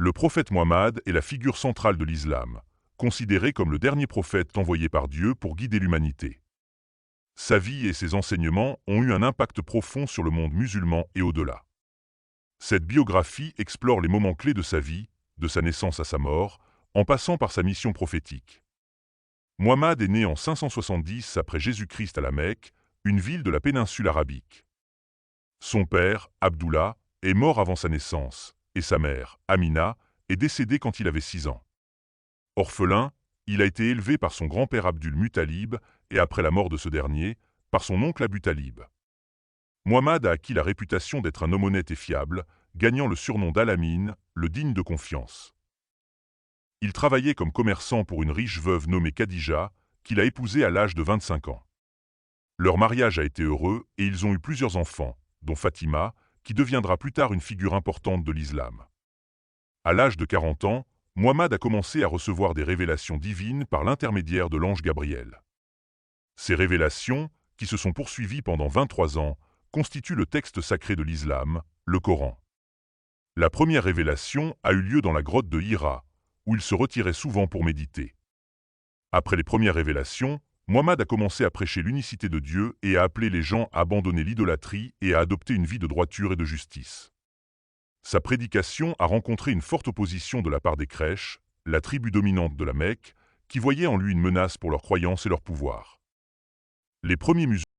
Le prophète Mohammed est la figure centrale de l'islam, considéré comme le dernier prophète envoyé par Dieu pour guider l'humanité. Sa vie et ses enseignements ont eu un impact profond sur le monde musulman et au-delà. Cette biographie explore les moments clés de sa vie, de sa naissance à sa mort, en passant par sa mission prophétique. Mohammed est né en 570 après Jésus-Christ à la Mecque, une ville de la péninsule arabique. Son père, Abdullah, est mort avant sa naissance, et sa mère, Amina, est décédée quand il avait 6 ans. Orphelin, il a été élevé par son grand-père Abdul Muttalib et après la mort de ce dernier, par son oncle Abu Talib. Mohammed a acquis la réputation d'être un homme honnête et fiable, gagnant le surnom d'Al-Amin, le digne de confiance. Il travaillait comme commerçant pour une riche veuve nommée Khadija, qu'il a épousée à l'âge de 25 ans. Leur mariage a été heureux et ils ont eu plusieurs enfants, dont Fatima, qui deviendra plus tard une figure importante de l'islam. À l'âge de 40 ans, Mohammed a commencé à recevoir des révélations divines par l'intermédiaire de l'ange Gabriel. Ces révélations, qui se sont poursuivies pendant 23 ans, constituent le texte sacré de l'islam, le Coran. La première révélation a eu lieu dans la grotte de Hira, où il se retirait souvent pour méditer. Après les premières révélations, Mohammed a commencé à prêcher l'unicité de Dieu et à appeler les gens à abandonner l'idolâtrie et à adopter une vie de droiture et de justice. Sa prédication a rencontré une forte opposition de la part des Quraysh, la tribu dominante de la Mecque, qui voyait en lui une menace pour leur croyance et leur pouvoir. Les premiers musulmans